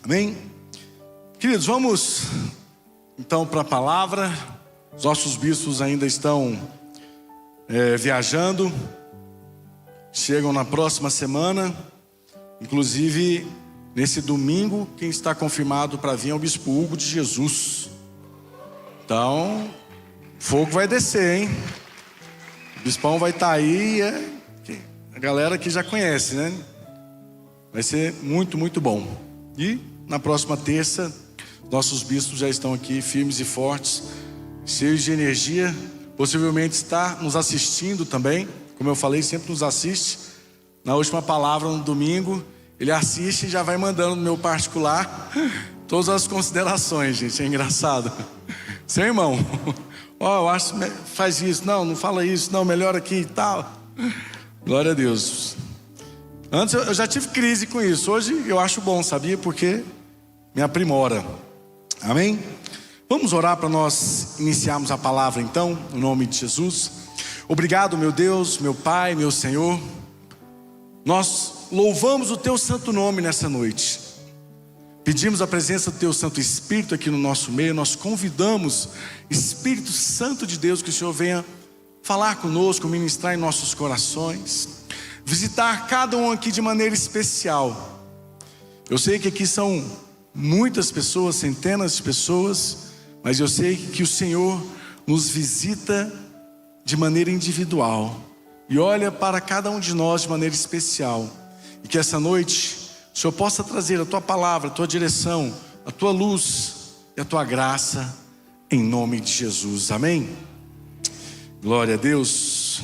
Amém? Queridos, vamos então para a palavra. Os nossos bispos ainda estão viajando, chegam na próxima semana. Inclusive, nesse domingo, quem está confirmado para vir é o bispo Hugo de Jesus. Então, fogo vai descer, hein? O bispão vai estar aí, a galera que já conhece, né? Vai ser muito, muito bom. E na próxima terça, nossos bispos já estão aqui firmes e fortes, cheios de energia. Possivelmente está nos assistindo também. Como eu falei, sempre nos assiste. Na última palavra, no domingo, ele assiste e já vai mandando no meu particular todas as considerações, gente. É engraçado. Seu irmão, eu acho que faz isso, não fala isso, não, melhor aqui e tal. Glória a Deus. Antes eu já tive crise com isso. Hoje eu acho bom, sabia? Porque me aprimora. Amém? Vamos orar para nós iniciarmos a palavra então, no nome de Jesus. Obrigado, meu Deus, meu Pai, meu Senhor. Nós louvamos o Teu santo nome nessa noite. Pedimos a presença do Teu Santo Espírito aqui no nosso meio. Nós convidamos, Espírito Santo de Deus, que o Senhor venha falar conosco, ministrar em nossos corações, visitar cada um aqui de maneira especial. Eu sei que aqui são muitas pessoas, centenas de pessoas, mas eu sei que o Senhor nos visita de maneira individual e olha para cada um de nós de maneira especial. E que essa noite o Senhor possa trazer a Tua palavra, a Tua direção, a Tua luz e a Tua graça, em nome de Jesus. Amém? Glória a Deus.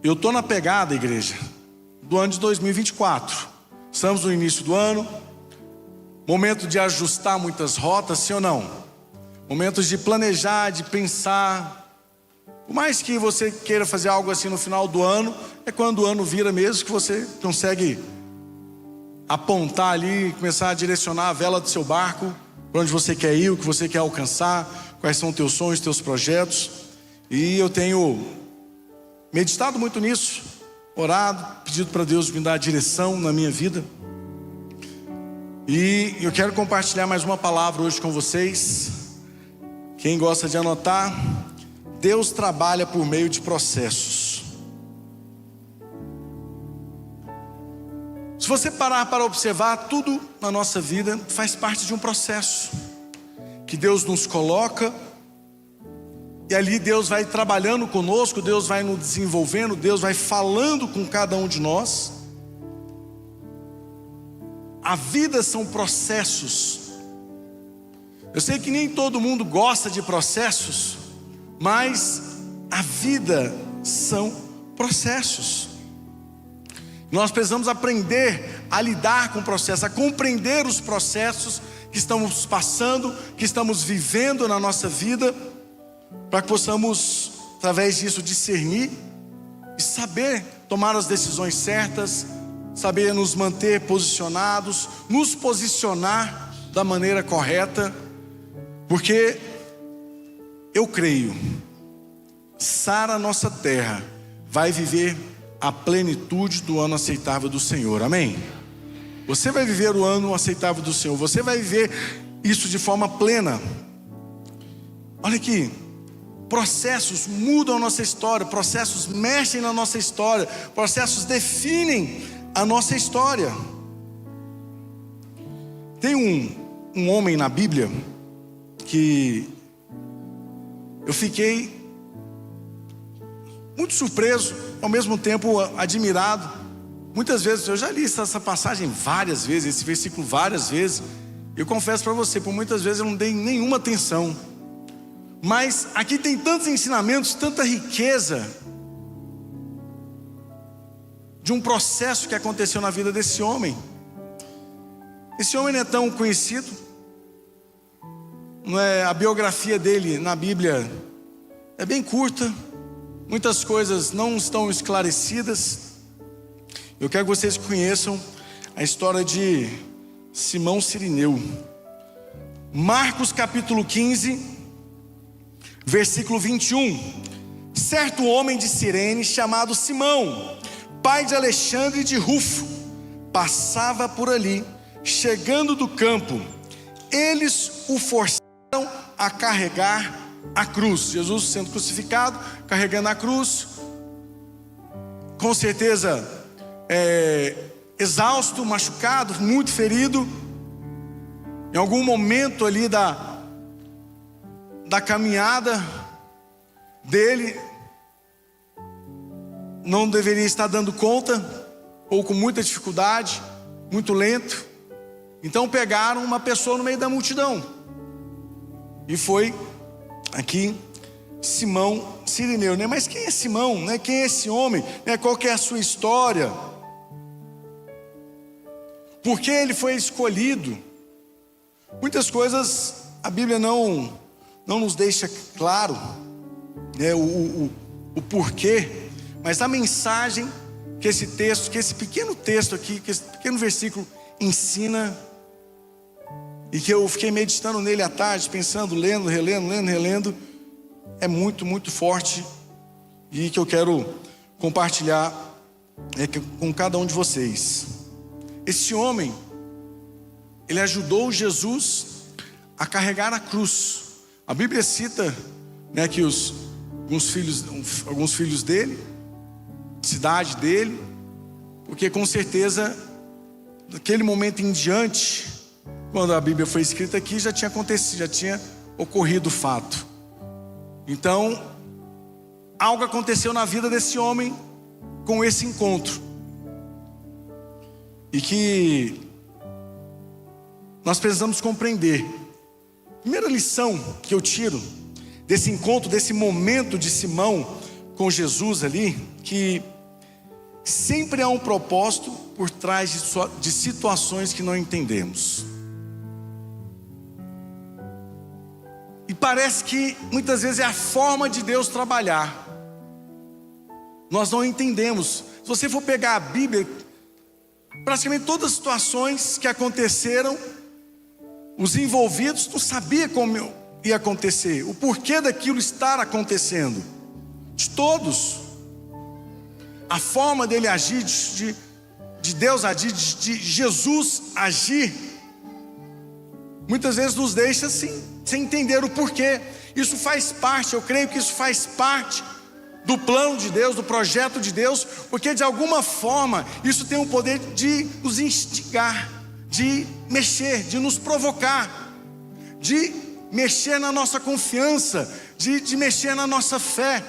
Eu estou na pegada, igreja, do ano de 2024. Estamos no início do ano. Momento de ajustar muitas rotas, sim ou não? Momentos de planejar, de pensar. Por mais que você queira fazer algo assim no final do ano, é quando o ano vira mesmo que você consegue apontar ali, começar a direcionar a vela do seu barco para onde você quer ir, o que você quer alcançar, quais são os teus sonhos, teus projetos. E eu tenho meditado muito nisso, orado, pedido para Deus me dar direção na minha vida. E eu quero compartilhar mais uma palavra hoje com vocês. Quem gosta de anotar, Deus trabalha por meio de processos. Se você parar para observar, tudo na nossa vida faz parte de um processo que Deus nos coloca, e ali Deus vai trabalhando conosco, Deus vai nos desenvolvendo, Deus vai falando com cada um de nós. A vida são processos. Eu sei que nem todo mundo gosta de processos, mas a vida são processos. Nós precisamos aprender a lidar com o processo, a compreender os processos que estamos passando, que estamos vivendo na nossa vida, para que possamos, através disso, discernir e saber tomar as decisões certas, saber nos manter posicionados, nos posicionar da maneira correta, porque eu creio, Sara, nossa terra, vai viver a plenitude do ano aceitável do Senhor. Amém? Você vai viver o ano aceitável do Senhor. Você vai viver isso de forma plena. Olha aqui, processos mudam a nossa história, processos mexem na nossa história, processos definem a nossa história. Tem um homem na Bíblia que eu fiquei muito surpreso, ao mesmo tempo admirado. Muitas vezes, eu já li essa passagem várias vezes, esse versículo várias vezes. Eu confesso para você, por muitas vezes eu não dei nenhuma atenção. Mas aqui tem tantos ensinamentos, tanta riqueza de um processo que aconteceu na vida desse homem. Esse homem não é tão conhecido, não é? A biografia dele na Bíblia é bem curta, muitas coisas não estão esclarecidas. Eu quero que vocês conheçam a história de Simão Cirineu. Marcos capítulo 15, versículo 21. Certo homem de Cirene, chamado Simão, pai de Alexandre e de Rufo, passava por ali, chegando do campo, eles o forçaram a carregar a cruz. Jesus sendo crucificado, carregando a cruz, com certeza exausto, machucado, muito ferido. Em algum momento ali da caminhada dele, não deveria estar dando conta, ou com muita dificuldade, muito lento. Então pegaram uma pessoa no meio da multidão, e foi aqui Simão Cirineu, né? Mas quem é Simão, né? Quem é esse homem, né? Qual que é a sua história? Por que ele foi escolhido? Muitas coisas a Bíblia não nos deixa claro, né, o porquê, mas a mensagem que esse texto, que esse pequeno texto aqui, que esse pequeno versículo ensina, e que eu fiquei meditando nele à tarde, pensando, lendo, relendo, é muito, muito forte, e que eu quero compartilhar com cada um de vocês. Esse homem, ele ajudou Jesus a carregar a cruz. A Bíblia cita, né, que alguns filhos dele, cidade dele, porque com certeza, daquele momento em diante, quando a Bíblia foi escrita aqui, já tinha acontecido, já tinha ocorrido o fato. Então, algo aconteceu na vida desse homem com esse encontro, e que nós precisamos compreender. A primeira lição que eu tiro desse encontro, desse momento de Simão com Jesus ali, que sempre há um propósito por trás de situações que não entendemos. E parece que muitas vezes é a forma de Deus trabalhar. Nós não entendemos. Se você for pegar a Bíblia, praticamente todas as situações que aconteceram, os envolvidos não sabiam como ia acontecer, o porquê daquilo estar acontecendo. De todos, a forma dele agir, de Deus agir, de Jesus agir, muitas vezes nos deixa assim, sem entender o porquê. Isso faz parte, eu creio que isso faz parte do plano de Deus, do projeto de Deus, porque de alguma forma isso tem o poder de nos instigar, de mexer, de nos provocar, de mexer na nossa confiança, de mexer na nossa fé.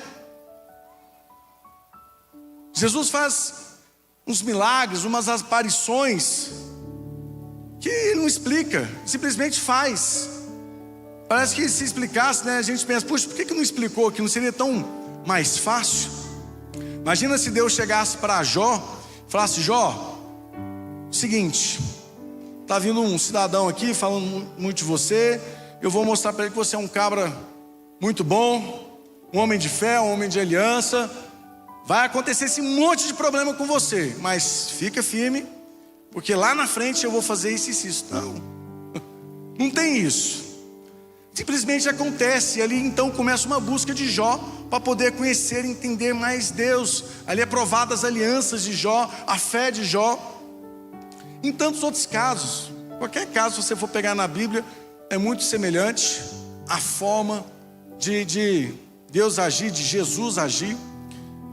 Jesus faz uns milagres, umas aparições que ele não explica, simplesmente faz. Parece que se explicasse, né, a gente pensa, puxa, por que não explicou, que não seria tão mais fácil? Imagina se Deus chegasse para Jó e falasse: Jó, seguinte, está vindo um cidadão aqui falando muito de você, eu vou mostrar para ele que você é um cabra muito bom, um homem de fé, um homem de aliança. Vai acontecer esse monte de problema com você, mas fica firme, porque lá na frente eu vou fazer isso e isso. Não tem isso. Simplesmente acontece. E ali então começa uma busca de Jó para poder conhecer e entender mais Deus. Ali é provada as alianças de Jó, a fé de Jó. Em tantos outros casos, qualquer caso que você for pegar na Bíblia, é muito semelhante a forma de Deus agir, de Jesus agir.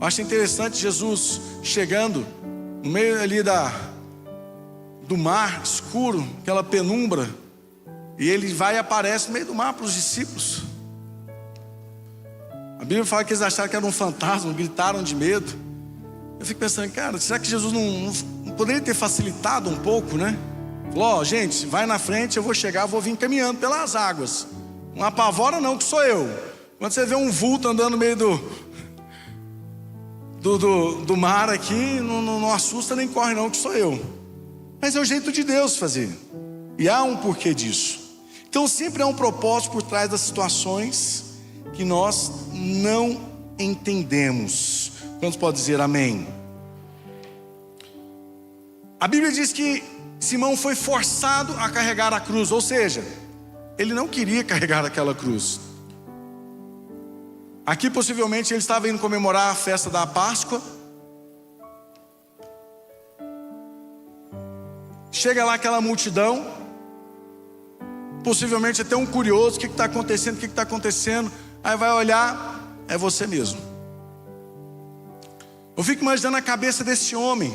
Eu acho interessante Jesus chegando no meio ali do mar escuro, aquela penumbra, e ele vai e aparece no meio do mar para os discípulos. A Bíblia fala que eles acharam que era um fantasma, gritaram de medo. Eu fico pensando, cara, será que Jesus não poderia ter facilitado um pouco, né? Falou: gente, vai na frente, eu vou chegar, vou vir caminhando pelas águas. Não apavora não, que sou eu. Quando você vê um vulto andando no meio do mar aqui, não assusta nem corre não, que sou eu. Mas é o jeito de Deus fazer, e há um porquê disso. Então sempre há um propósito por trás das situações que nós não entendemos. Quantos podem dizer amém? A Bíblia diz que Simão foi forçado a carregar a cruz, ou seja, ele não queria carregar aquela cruz. Aqui possivelmente ele estava indo comemorar a festa da Páscoa, Chega lá aquela multidão, possivelmente até um curioso, o que está acontecendo, o que está acontecendo? Aí vai olhar, é você mesmo. Eu fico imaginando a cabeça desse homem.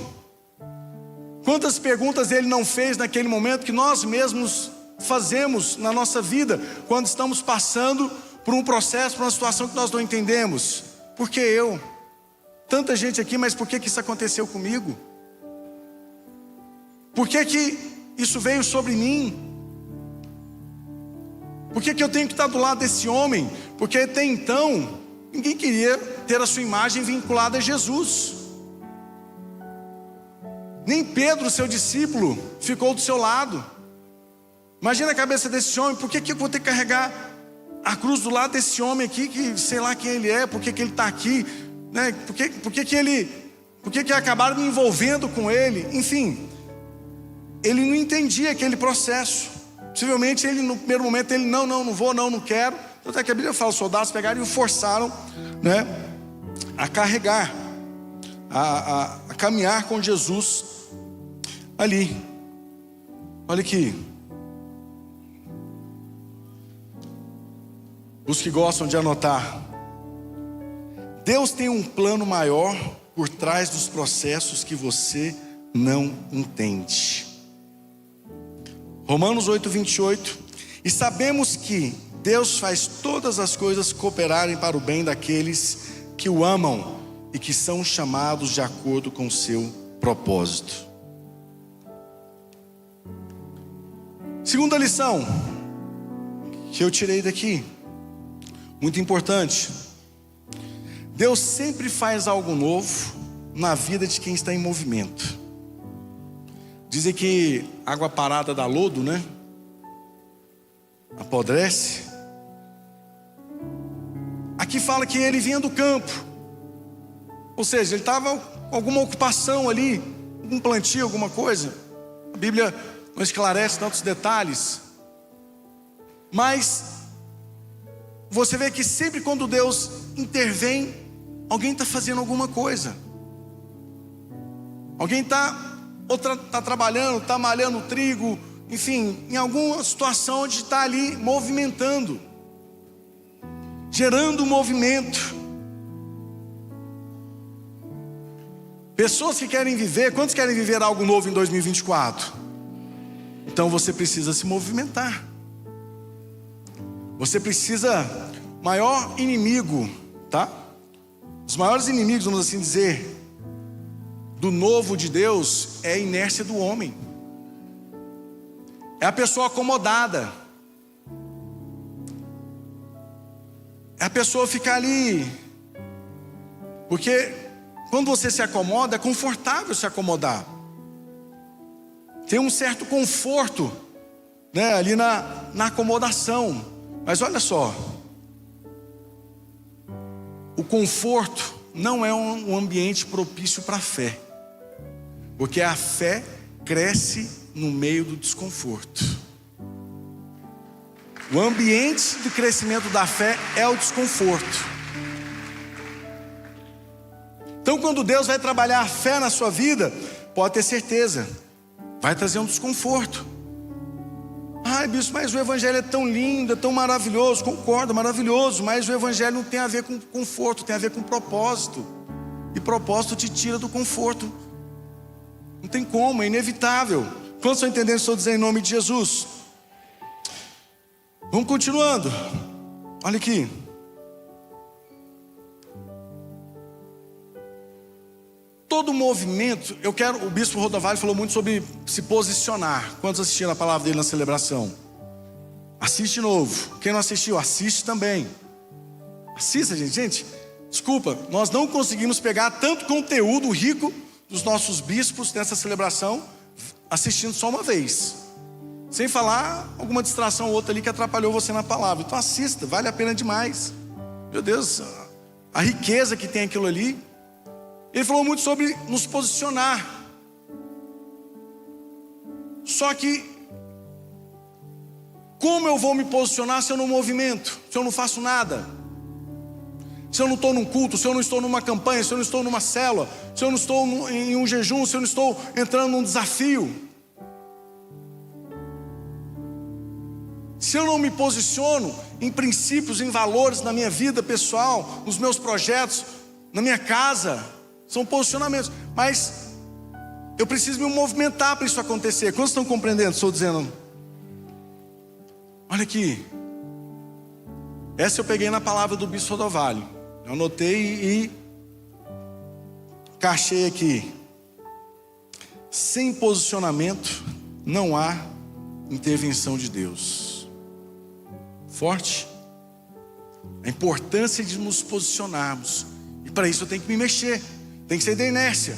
Quantas perguntas ele não fez naquele momento que nós mesmos fazemos na nossa vida, quando estamos passando por um processo, por uma situação que nós não entendemos. Por que eu? Tanta gente aqui, mas por que isso aconteceu comigo? Por que isso veio sobre mim? Por que eu tenho que estar do lado desse homem? Porque até então, ninguém queria ter a sua imagem vinculada a Jesus. Nem Pedro, seu discípulo, ficou do seu lado. Imagina a cabeça desse homem. Por que eu vou ter que carregar a cruz do lado desse homem aqui, que sei lá quem ele é, por que ele está aqui, né? Por que acabaram me envolvendo com ele? Enfim, ele não entendia aquele processo. Possivelmente ele, no primeiro momento, ele não vou, não quero. Até que a Bíblia fala, os soldados pegaram e o forçaram, né, a carregar, a caminhar com Jesus ali. Olha aqui. Os que gostam de anotar. Deus tem um plano maior por trás dos processos que você não entende. Romanos 8:28. E sabemos que Deus faz todas as coisas cooperarem para o bem daqueles que o amam e que são chamados de acordo com o seu propósito. Segunda lição que eu tirei daqui, muito importante. Deus sempre faz algo novo na vida de quem está em movimento. Dizem que água parada dá lodo, né? Apodrece. Aqui fala que ele vinha do campo. Ou seja, ele estava com alguma ocupação ali, algum plantio, alguma coisa. A Bíblia não esclarece tantos detalhes. Mas você vê que sempre quando Deus intervém, alguém está fazendo alguma coisa. Alguém está trabalhando, está malhando trigo, enfim, em alguma situação onde está ali movimentando, gerando movimento. Pessoas que querem viver, quantos querem viver algo novo em 2024? Então você precisa se movimentar. Você precisa, maior inimigo, tá? Os maiores inimigos, vamos assim dizer, do novo de Deus é a inércia do homem. É a pessoa acomodada. É a pessoa ficar ali. Porque quando você se acomoda, é confortável se acomodar. Tem um certo conforto, né, ali na acomodação. Mas olha só, o conforto não é um ambiente propício para a fé. Porque a fé cresce no meio do desconforto. O ambiente de crescimento da fé é o desconforto. Então quando Deus vai trabalhar a fé na sua vida, pode ter certeza, vai trazer um desconforto. Ai, bispo, mas o evangelho é tão lindo, é tão maravilhoso. Concordo, maravilhoso, mas o evangelho não tem a ver com conforto, tem a ver com propósito. E propósito te tira do conforto. Não tem como, é inevitável. Quantos estão entendendo o que estou dizendo em nome de Jesus? Vamos continuando. Olha aqui. Todo movimento, o bispo Rodovalho falou muito sobre se posicionar. Quantos assistiram a palavra dele na celebração? Assiste de novo. Quem não assistiu, assiste também. Assista, gente, desculpa, nós não conseguimos pegar tanto conteúdo rico dos nossos bispos nessa celebração, assistindo só uma vez. Sem falar alguma distração ou outra ali que atrapalhou você na palavra. Então assista, vale a pena demais. Meu Deus, a riqueza que tem aquilo ali. Ele falou muito sobre nos posicionar. Só que, como eu vou me posicionar se eu não movimento, se eu não faço nada? Se eu não estou num culto, se eu não estou numa campanha, se eu não estou numa célula, se eu não estou em um jejum, se eu não estou entrando num desafio? se eu não me posiciono em princípios, em valores na minha vida pessoal, nos meus projetos, na minha casa, são posicionamentos, mas eu preciso me movimentar para isso acontecer. Quantos estão compreendendo? Estou dizendo, olha aqui, essa eu peguei na palavra do Bispo Rodovalho, eu anotei e cachei aqui: sem posicionamento não há intervenção de Deus. Forte. A importância de nos posicionarmos. E para isso eu tenho que me mexer. Tem que sair da inércia.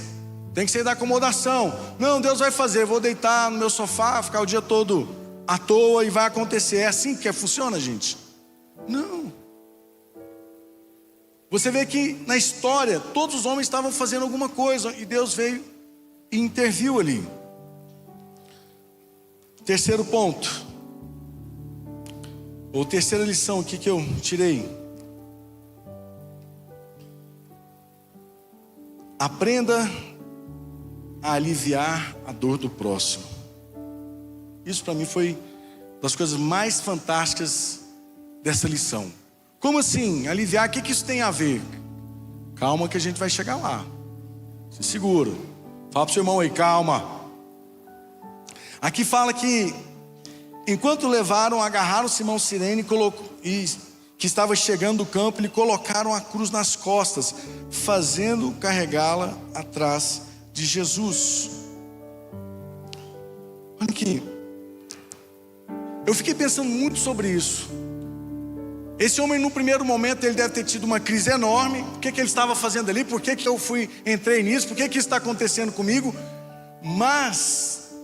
Tem que sair da acomodação. Não, Deus vai fazer. Eu vou deitar no meu sofá, ficar o dia todo à toa e vai acontecer. É assim que funciona, gente? Não. Você vê que na história todos os homens estavam fazendo alguma coisa e Deus veio e interviu ali. Terceiro ponto, ou terceira lição aqui que eu tirei: aprenda a aliviar a dor do próximo. Isso para mim foi das coisas mais fantásticas dessa lição. Como assim? Aliviar, o que isso tem a ver? Calma que a gente vai chegar lá. Se segura. Fala para o seu irmão aí, calma. Aqui fala que enquanto levaram, agarraram Simão Cirene que estava chegando do campo, lhe colocaram a cruz nas costas, fazendo carregá-la atrás de Jesus. Olha aqui, eu fiquei pensando muito sobre isso. Esse homem, no primeiro momento, ele deve ter tido uma crise enorme. O que ele estava fazendo ali? Por que eu entrei nisso? Por que isso está acontecendo comigo? Mas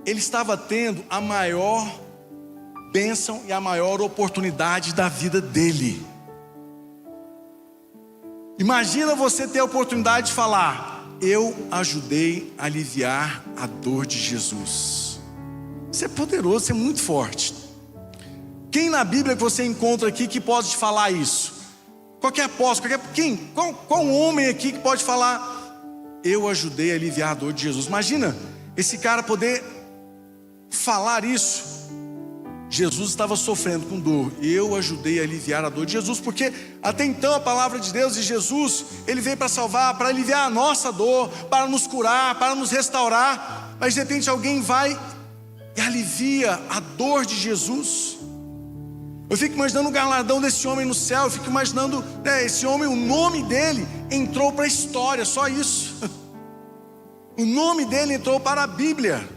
ele estava tendo a maior bênção e a maior oportunidade da vida dele. Imagina você ter a oportunidade de falar: eu ajudei a aliviar a dor de Jesus. Isso é poderoso, isso é muito forte. Quem na Bíblia que você encontra aqui que pode te falar isso? Qualquer apóstolo, qual homem aqui que pode falar: eu ajudei a aliviar a dor de Jesus? Imagina esse cara poder falar isso. Jesus estava sofrendo com dor, eu ajudei a aliviar a dor de Jesus, porque até então a palavra de Deus e Jesus, ele veio para salvar, para aliviar a nossa dor, para nos curar, para nos restaurar. Mas de repente alguém vai e alivia a dor de Jesus. Eu fico imaginando o galardão desse homem no céu. Eu fico imaginando, esse homem, o nome dele entrou para a história, só isso. O nome dele entrou para a Bíblia.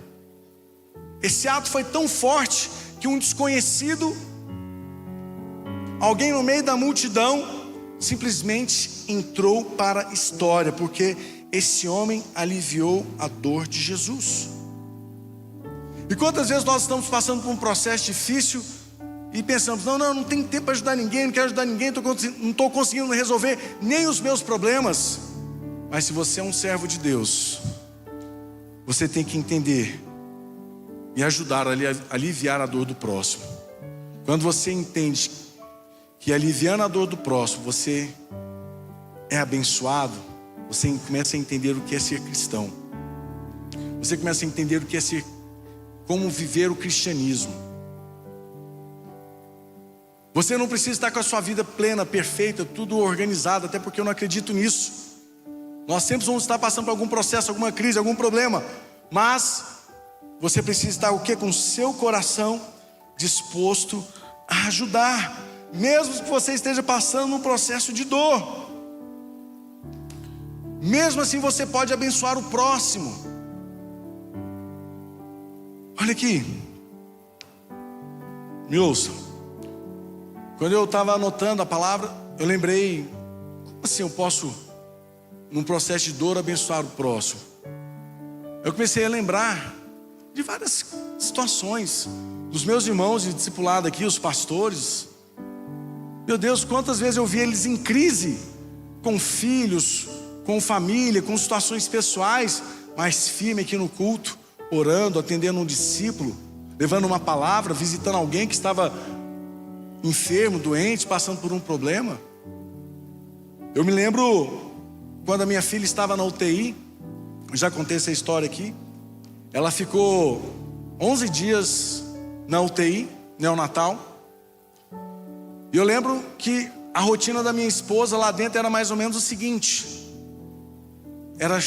Esse ato foi tão forte que um desconhecido, alguém no meio da multidão, simplesmente entrou para a história, porque esse homem aliviou a dor de Jesus. E quantas vezes nós estamos passando por um processo difícil e pensamos: não tenho tempo para ajudar ninguém, não quero ajudar ninguém, não estou conseguindo resolver nem os meus problemas. Mas se você é um servo de Deus, você tem que entender e ajudar a aliviar a dor do próximo. Quando você entende que aliviando a dor do próximo você é abençoado, você começa a entender o que é ser cristão. Você começa a entender o que é como viver o cristianismo. Você não precisa estar com a sua vida plena, perfeita, tudo organizado, até porque eu não acredito nisso. Nós sempre vamos estar passando por algum processo, alguma crise, algum problema, mas você precisa estar o quê? Com o seu coração disposto a ajudar, mesmo que você esteja passando num processo de dor. Mesmo assim você pode abençoar o próximo. Olha aqui, me ouça. Quando eu estava anotando a palavra, eu lembrei: como assim eu posso, num processo de dor, abençoar o próximo? Eu comecei a lembrar de várias situações dos meus irmãos de discipulado aqui, os pastores. Meu Deus, quantas vezes eu vi eles em crise, com filhos, com família, com situações pessoais, mas firme aqui no culto, orando, atendendo um discípulo, levando uma palavra, visitando alguém que estava enfermo, doente, passando por um problema. Eu me lembro quando a minha filha estava na UTI, já contei essa história aqui. Ela ficou 11 dias na UTI, neonatal. E eu lembro que a rotina da minha esposa lá dentro era mais ou menos o seguinte: era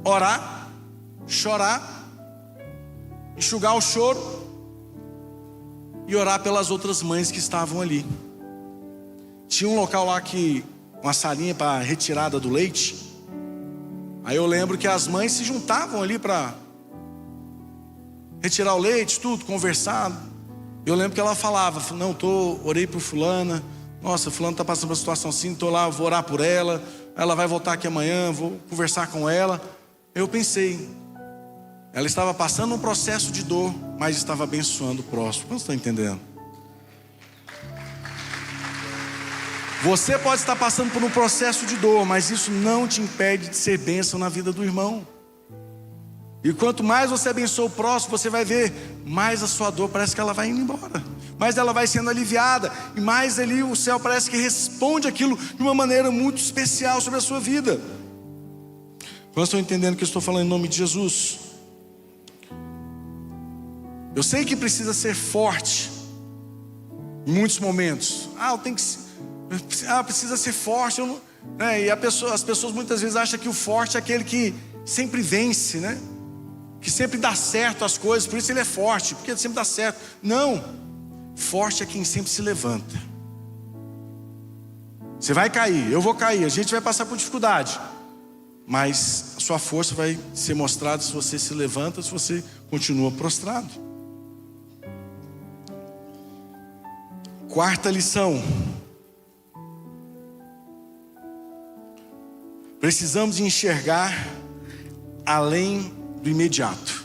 orar, chorar, enxugar o choro e orar pelas outras mães que estavam ali. Tinha um local lá uma salinha para retirada do leite. Aí eu lembro que as mães se juntavam ali para retirar o leite, tudo, conversar. Eu lembro que ela falava: não, orei por fulana, nossa, fulano está passando por uma situação assim, estou lá, vou orar por ela, ela vai voltar aqui amanhã, vou conversar com ela. Eu pensei, ela estava passando um processo de dor, mas estava abençoando o próximo. Não estão entendendo? Você pode estar passando por um processo de dor, mas isso não te impede de ser bênção na vida do irmão. E quanto mais você abençoa o próximo, você vai ver mais a sua dor parece que ela vai indo embora, mais ela vai sendo aliviada, e mais ali o céu parece que responde aquilo de uma maneira muito especial sobre a sua vida. Quantos estão entendendo que eu estou falando em nome de Jesus? Eu sei que precisa ser forte em muitos momentos. Precisa ser forte. E as pessoas muitas vezes acham que o forte é aquele que sempre vence, né? Que sempre dá certo as coisas, por isso ele é forte, porque ele sempre dá certo. Não, forte é quem sempre se levanta. Você vai cair, eu vou cair, a gente vai passar por dificuldade, mas a sua força vai ser mostrada se você se levanta, se você continua prostrado. Quarta lição: precisamos enxergar além do imediato.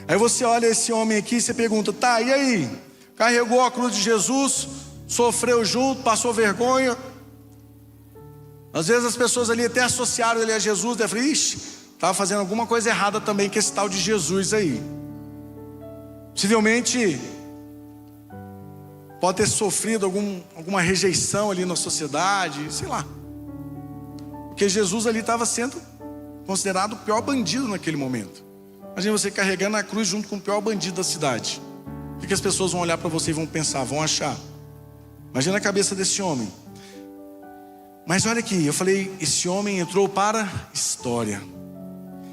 Aí você olha esse homem aqui e você pergunta: tá, e aí? Carregou a cruz de Jesus, sofreu junto, passou vergonha. Às vezes as pessoas ali até associaram ele a Jesus, e falaram: ixi, estava fazendo alguma coisa errada também com esse tal de Jesus aí. Possivelmente pode ter sofrido alguma rejeição ali na sociedade, sei lá. Porque Jesus ali estava sendo considerado o pior bandido naquele momento. Imagina você carregando a cruz junto com o pior bandido da cidade. O que as pessoas vão olhar para você e vão pensar, vão achar? Imagina a cabeça desse homem. Mas olha aqui, eu falei, esse homem entrou para a história.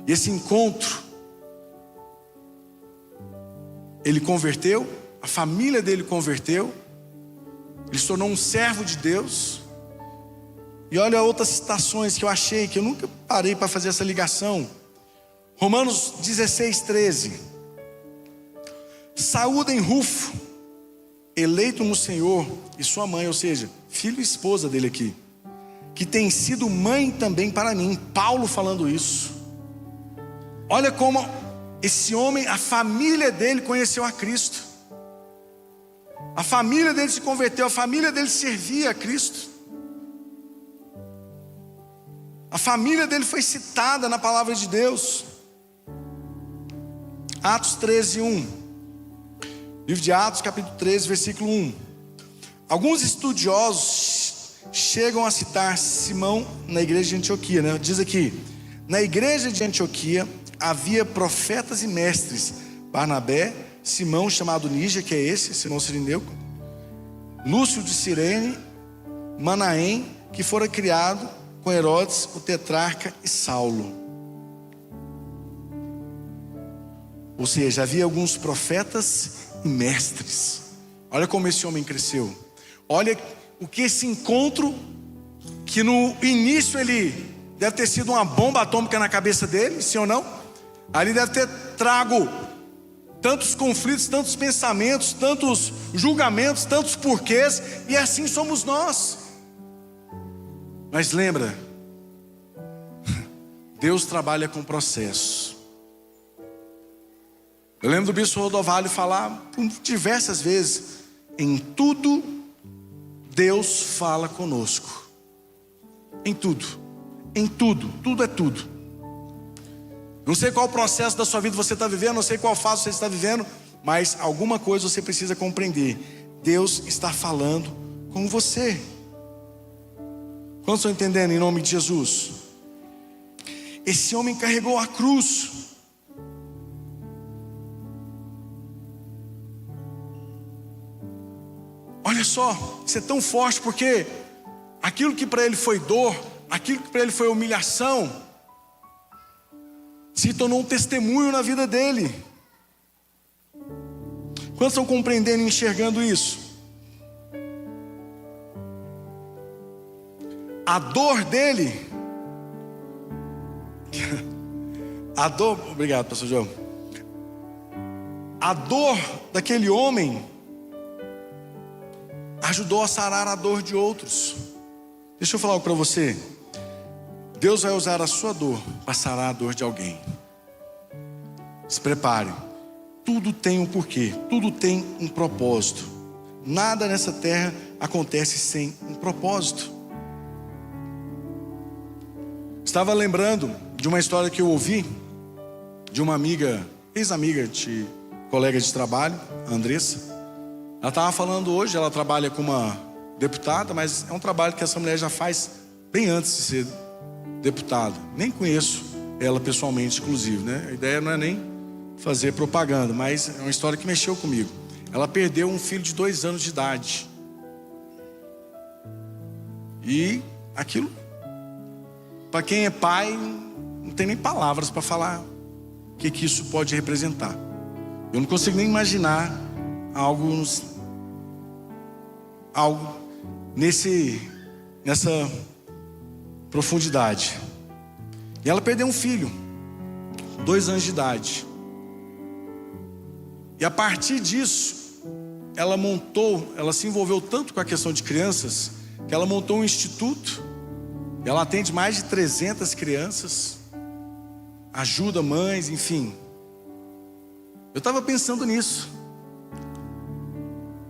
E esse encontro, ele converteu, a família dele converteu, ele se tornou um servo de Deus. E olha outras citações que eu achei, que eu nunca parei para fazer essa ligação. Romanos 16:13. Saúdem Rufo, eleito no Senhor, e sua mãe, ou seja, filho e esposa dele aqui, que tem sido mãe também para mim. Paulo falando isso. Olha como esse homem, a família dele conheceu a Cristo. A família dele se converteu, a família dele servia a Cristo. A família dele foi citada na palavra de Deus. Atos 13:1. Livro de Atos, capítulo 13, versículo 1. Alguns estudiosos chegam a citar Simão na igreja de Antioquia, né? Diz aqui: na igreja de Antioquia havia profetas e mestres, Barnabé, Simão chamado Níger, que é esse, Simão Cirineu, Lúcio de Cirene, Manaém, que fora criado com Herodes, o tetrarca, e Saulo. Ou seja, havia alguns profetas e mestres. Olha como esse homem cresceu. Olha o que esse encontro, que no início ele deve ter sido uma bomba atômica na cabeça dele, sim ou não? Ali deve ter trago tantos conflitos, tantos pensamentos, tantos julgamentos, tantos porquês, e assim somos nós. Mas lembra, Deus trabalha com processo. Eu lembro do bispo Rodovalho falar por diversas vezes: em tudo Deus fala conosco. Em tudo, tudo é tudo. Não sei qual processo da sua vida você está vivendo, não sei qual fase você está vivendo, mas alguma coisa você precisa compreender: Deus está falando com você. Quantos estão entendendo em nome de Jesus? Esse homem carregou a cruz. olha só, isso é tão forte porque aquilo que para ele foi dor, aquilo que para ele foi humilhação, se tornou um testemunho na vida dele. Quantos estão compreendendo e enxergando isso? A dor dele, obrigado, pastor João. A dor daquele homem ajudou a sarar a dor de outros. Deixa eu falar algo para você. Deus vai usar a sua dor para sarar a dor de alguém. Se prepare. Tudo tem um porquê, tudo tem um propósito. Nada nessa terra acontece sem um propósito. Estava lembrando de uma história que eu ouvi de uma amiga, ex-amiga de colega de trabalho, a Andressa. Ela estava falando hoje, ela trabalha com uma deputada, mas é um trabalho que essa mulher já faz bem antes de ser deputada. Nem conheço ela pessoalmente, inclusive, né? A ideia não é nem fazer propaganda, mas é uma história que mexeu comigo. Ela perdeu um filho de 2 anos de idade. E aquilo, para quem é pai, não tem nem palavras para falar o que isso pode representar. Eu não consigo nem imaginar algo nessa profundidade. E ela perdeu um filho, 2 anos de idade. E a partir disso, ela se envolveu tanto com a questão de crianças, que ela montou um instituto. Ela atende mais de 300 crianças, ajuda mães, enfim. Eu estava pensando nisso.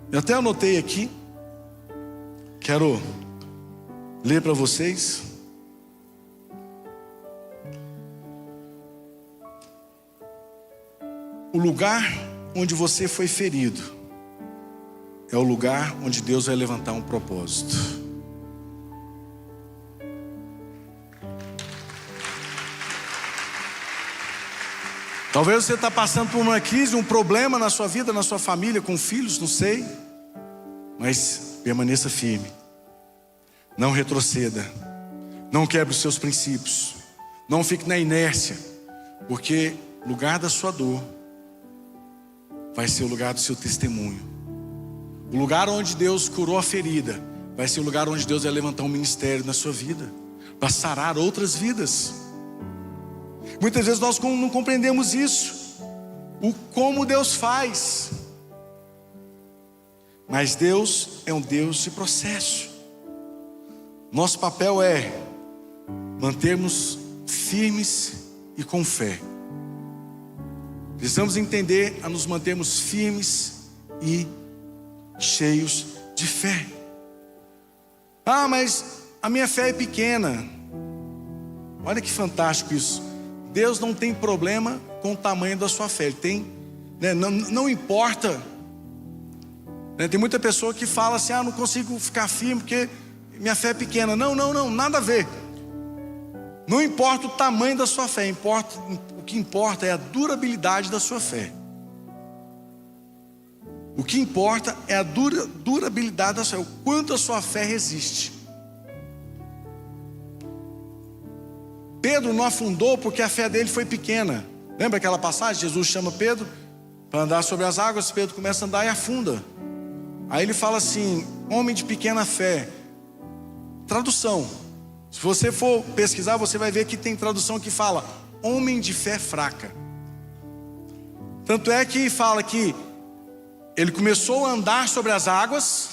Eu até anotei aqui. Quero ler para vocês. O lugar onde você foi ferido é o lugar onde Deus vai levantar um propósito. Talvez você está passando por uma crise, um problema na sua vida, na sua família, com filhos, não sei. Mas permaneça firme. Não retroceda. Não quebre os seus princípios. Não fique na inércia. Porque o lugar da sua dor vai ser o lugar do seu testemunho. O lugar onde Deus curou a ferida vai ser o lugar onde Deus vai levantar um ministério na sua vida, para sarar outras vidas. Muitas vezes nós não compreendemos isso, o como Deus faz. Mas Deus é um Deus de processo. Nosso papel é mantermos firmes e com fé. Precisamos entender a nos mantermos firmes e cheios de fé. Ah, mas a minha fé é pequena. Olha que fantástico isso. Deus não tem problema com o tamanho da sua fé. Ele tem, né, não importa. Né, tem muita pessoa que fala assim: não consigo ficar firme porque minha fé é pequena. Não, nada a ver. Não importa o tamanho da sua fé, o que importa é a durabilidade da sua fé. O que importa é a durabilidade da sua fé, o quanto a sua fé resiste. Pedro não afundou porque a fé dele foi pequena. Lembra aquela passagem? Jesus chama Pedro para andar sobre as águas. Pedro começa a andar e afunda. Aí ele fala assim: homem de pequena fé. Tradução, se você for pesquisar, você vai ver que tem tradução que fala homem de fé fraca. Tanto é que fala que ele começou a andar sobre as águas.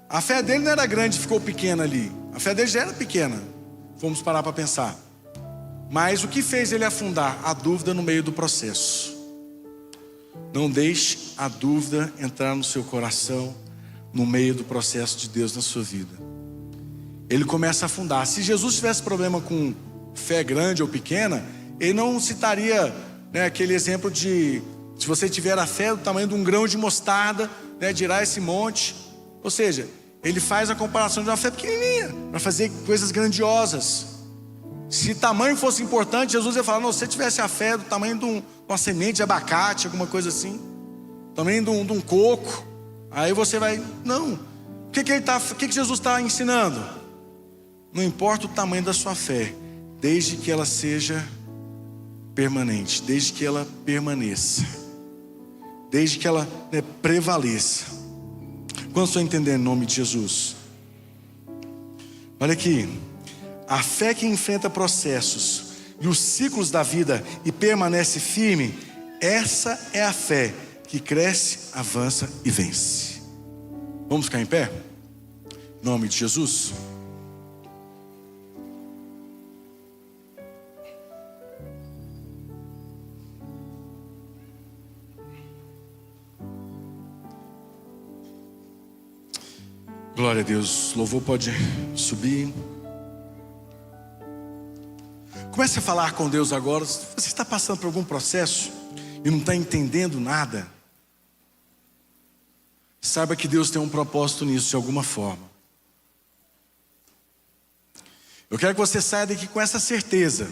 A fé dele não era grande, ficou pequena ali. A fé dele já era pequena, vamos parar para pensar. Mas o que fez ele afundar? A dúvida no meio do processo. Não deixe a dúvida entrar no seu coração no meio do processo de Deus na sua vida. Ele começa a afundar. Se Jesus tivesse problema com fé grande ou pequena, ele não citaria, né, aquele exemplo de: se você tiver a fé do tamanho de um grão de mostarda, né, dirá esse monte. Ou seja, ele faz a comparação de uma fé pequenininha para fazer coisas grandiosas. Se tamanho fosse importante, Jesus ia falar: não, se você tivesse a fé do tamanho de uma semente de abacate, alguma coisa assim. tamanho de um coco. Aí você vai, não. O que Jesus está ensinando? Não importa o tamanho da sua fé, desde que ela seja permanente, desde que ela permaneça, desde que ela prevaleça. Quantos estão entendendo em nome de Jesus? Olha aqui, a fé que enfrenta processos e os ciclos da vida e permanece firme, essa é a fé que cresce, avança e vence. Vamos ficar em pé? Em nome de Jesus. Glória a Deus. Louvor pode subir. Comece a falar com Deus agora. Se você está passando por algum processo e não está entendendo nada, saiba que Deus tem um propósito nisso de alguma forma. Eu quero que você saia daqui com essa certeza.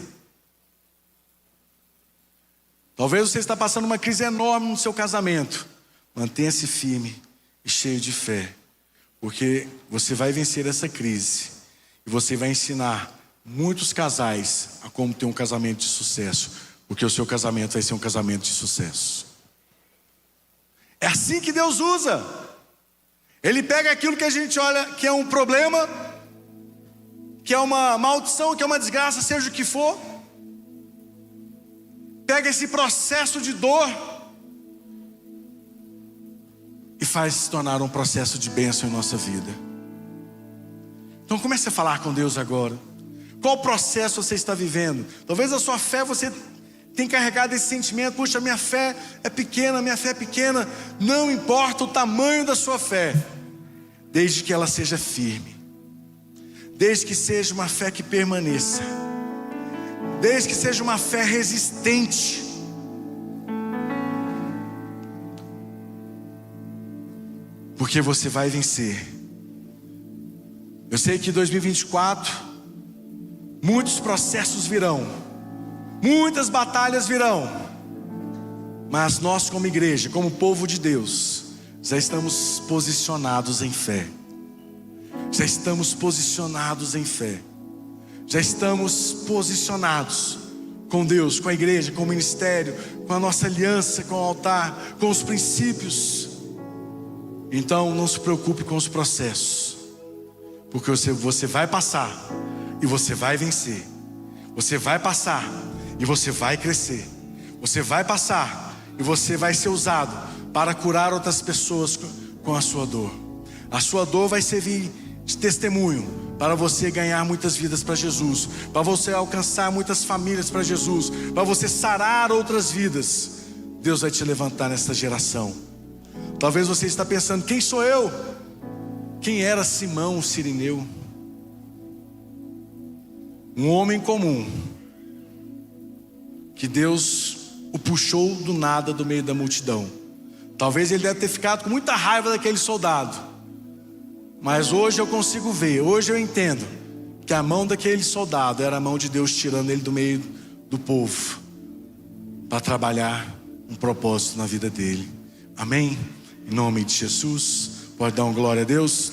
Talvez você está passando uma crise enorme no seu casamento. Mantenha-se firme e cheio de fé, porque você vai vencer essa crise e você vai ensinar muitos casais a como ter um casamento de sucesso, porque o seu casamento vai ser um casamento de sucesso. É assim que Deus usa. Ele pega aquilo que a gente olha que é um problema, que é uma maldição, que é uma desgraça, seja o que for, pega esse processo de dor e faz se tornar um processo de bênção em nossa vida. Então comece a falar com Deus agora. Qual processo você está vivendo? Talvez a sua fé, você tem carregado esse sentimento: puxa, minha fé é pequena, minha fé é pequena. Não importa o tamanho da sua fé, desde que ela seja firme, desde que seja uma fé que permaneça, desde que seja uma fé resistente. Porque você vai vencer. Eu sei que em 2024 muitos processos virão, muitas batalhas virão, mas nós como igreja, como povo de Deus, já estamos posicionados em fé. Já estamos posicionados em fé. Já estamos posicionados com Deus, com a igreja, com o ministério, com a nossa aliança, com o altar, com os princípios. Então não se preocupe com os processos, porque você vai passar e você vai vencer. Você vai passar e você vai crescer. Você vai passar e você vai ser usado para curar outras pessoas com a sua dor. A sua dor vai servir de testemunho para você ganhar muitas vidas para Jesus, para você alcançar muitas famílias para Jesus, para você sarar outras vidas. Deus vai te levantar nesta geração. Talvez você está pensando: quem sou eu? Quem era Simão, o Cirineu? Um homem comum, que Deus o puxou do nada, do meio da multidão. Talvez ele deve ter ficado com muita raiva daquele soldado, mas hoje eu consigo ver, hoje eu entendo que a mão daquele soldado era a mão de Deus tirando ele do meio do povo, para trabalhar um propósito na vida dele. Amém? Em nome de Jesus. Pode dar uma glória a Deus.